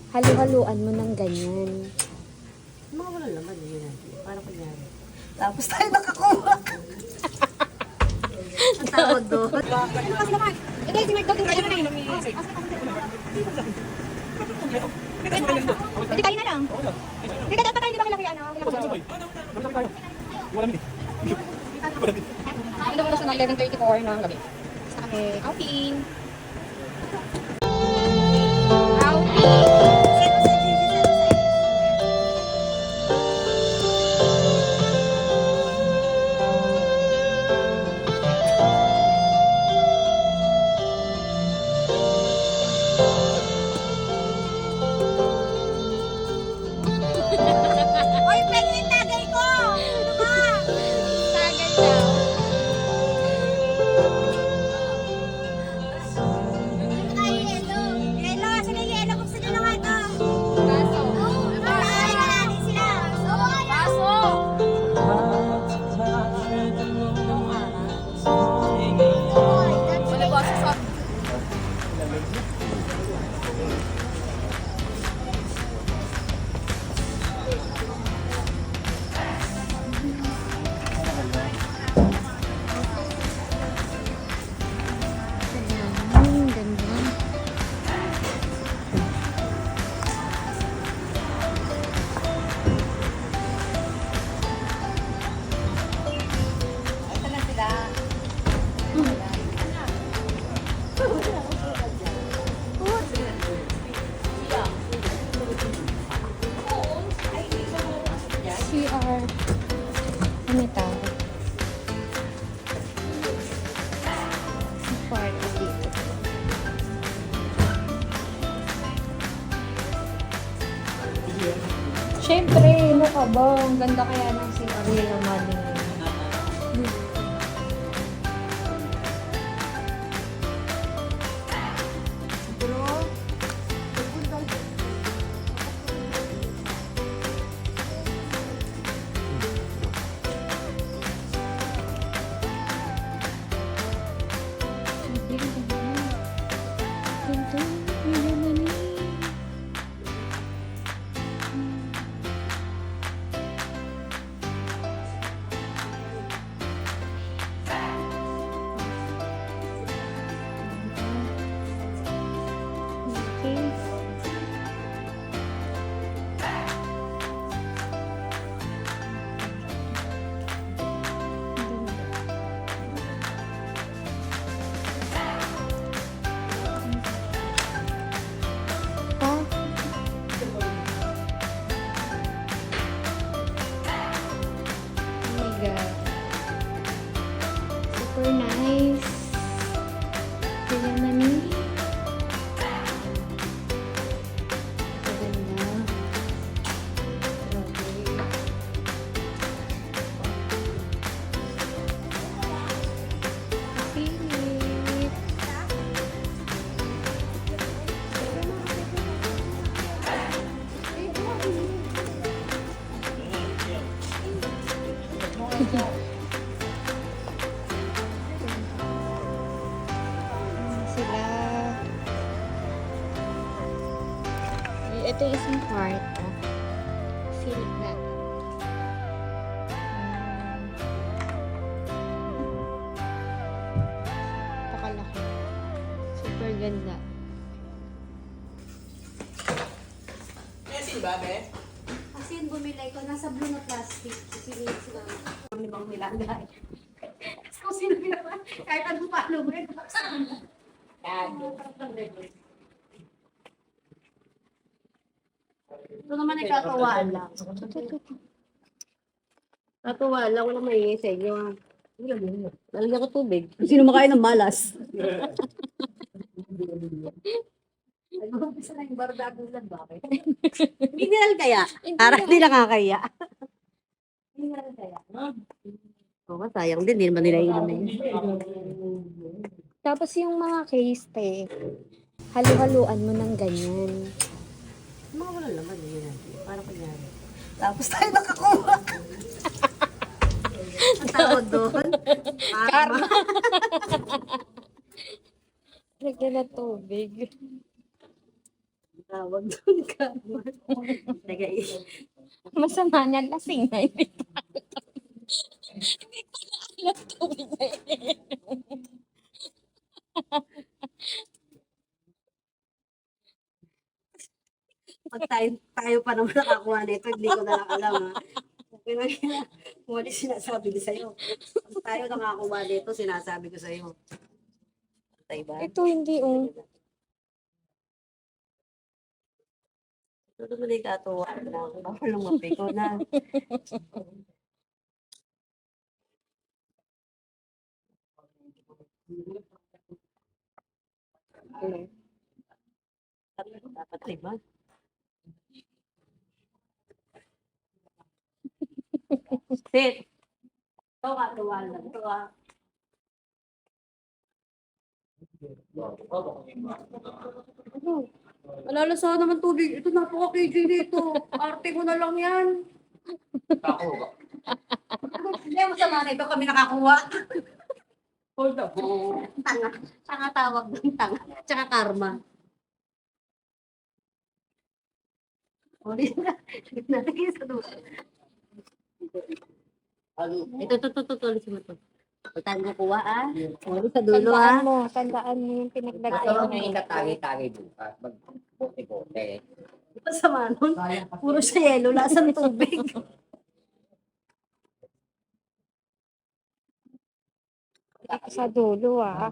Halu-haluan mo ng ganyan. Mga wala naman yun natin. Para kunyari. Tapos tayo nakakuha. Ang tawag doon. Ito yung sinerto. Hindi tayo na lang. Hindi ka dapat tayo, di ba kailangan ano? Ito ko sa 11:34 ng gabi. Sa kami, outing. Hoy, pwede yung tagay ko! Ano ba? Tagay daw. Ano na yelo? Yelo, sige yelo. Buksan nyo na nga ito. Baso. Ay, nalanin sila. Baso. Wala baso sa... Ganda. Ito na sila. CR. Ano ito? Kwarto dito. Siyempre, ano ka ba? Ang ganda kaya ng CR naman eh. Okay. Ah. Oh my God. Super nice. Kaya mani. Maganda. Okay. Philip. Sila. Ito yung isang kwarto. Philip na. Pakalaki. Super ganda. Kasi yun bumili ko. Nasa blue na plastic. Sinilip sila. Kami bang nilagay? So, sino ginawa? Kahit ano pa, ano mo rin. Ito naman ay katawaan lang. Katawaan lang. Walang maingay sa inyo. Lalagyan ko tubig. Sino makain ng malas? Nag-umpisa na yung bardagulan. Bakit? Mineral kaya? Parang hindi nakakaya. Mineral kaya? Oo, sayang din. Hindi naman nila inumin. Tapos yung mga case, te, halu-haluan mo ng ganyan. Mga wala naman yun natin. Para kunyari. Tapos tayo nakakuha. Ang tawag doon? Karma. Lagyan na tubig. Tawag doon ka. Teka, Masama na lasing na hindi pa alam tubig na yun. pag tayo pa naman nakakuha nito, hindi ko na lang alam ha. Pero kung ano yung sinasabi ko sa'yo. Pag tayo nakakuha nito, sinasabi ko sa'yo. Tayo ba? Ito hindi Ito naman yung katuwa na. Bawal lumapi ko na. Dapat lima. Sit. Ito katuwa lang. Ito Malalasahan naman tubig. Ito napaka-KJ dito. Arte ko na lang yan. Hindi, masama na ito kami nakakuha. Hold up. Tanga. Tanga tawag ng tanga. Tsaka karma. Ulit na. Natigil sa dulo. Ito. Ulisin mo ito. Huwag tayong kukuha ah. Ulit sa dulo ah. tandaan mo yung pinaglagay mo. Tagi-tagi bukas. Magbote-bote. Ito sama nun. Puro sa yelo. Lasang tubig. Sa dulo Ah,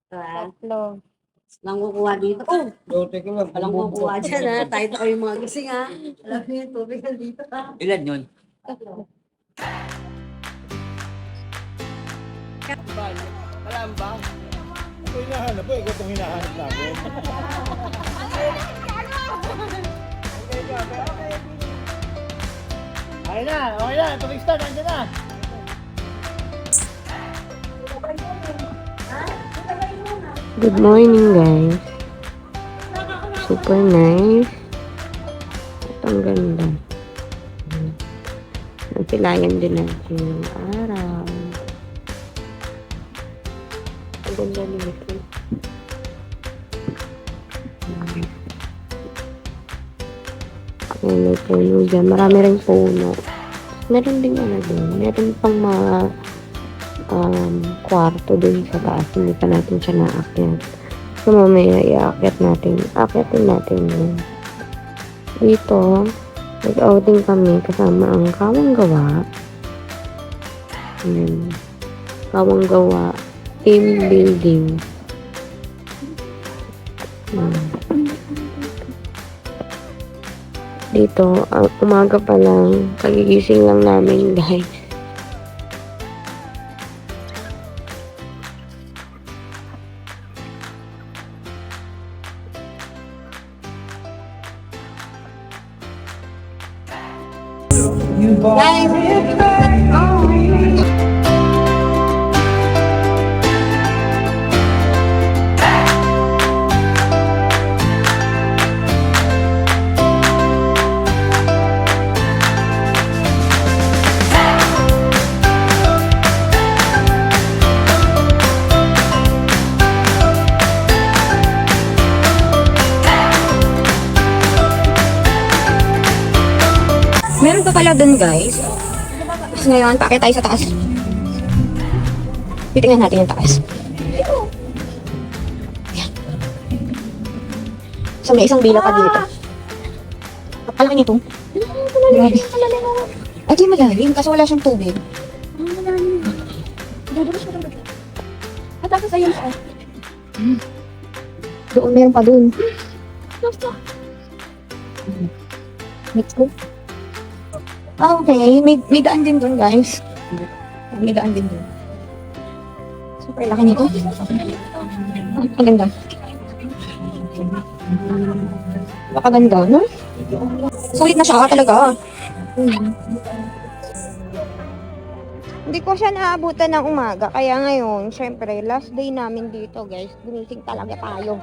Tatlo. lang kukuha dito. Oh! Bote ko lang. Walang kukuha dyan ha. Tayo na kayo mga gising ha. Alam niyo yung tubig nandito ha. Ilan yun? Malamba. Ito hinahanap po. Ikaw itong hinahanap namin. Okay na. Tubig stand, nandiyan na. Good morning guys. Super nice. At ang ganda. Napilayan din natin yung araw. Ang ganda nito. May puno dyan. Marami rin puno. Meron din ano doon. Meron pang mga kwarto dun sa taas. Hindi pa natin siya naakyat. So, mamaya iakyat natin. Akyatin natin yun. Dito, nag-outing kami kasama ang Kawang Gawa. Ayan. Kawang Gawa team building. Ayan. Dito, umaga pa lang, kagigising lang namin guys. Meron pa pala dun guys. Tapos ngayon, paakit tayo sa taas. Titingnan natin yung taas. Ayan. So may isang bila pa dito. Kapalaki nito. Grabe. Ay, di malalim kasi wala siyang tubig. Malalim. Dudulas mo lang. At tapos ayun sa doon, meron pa doon. Let's go. Okay, may daan din doon, guys. May daan din doon. Super laki nito. Ang ganda. Napakaganda, no? Sulit na siya talaga. Hindi ko siya naabutan ng umaga. Kaya ngayon, syempre, last day namin dito, guys. Gumising talaga tayo.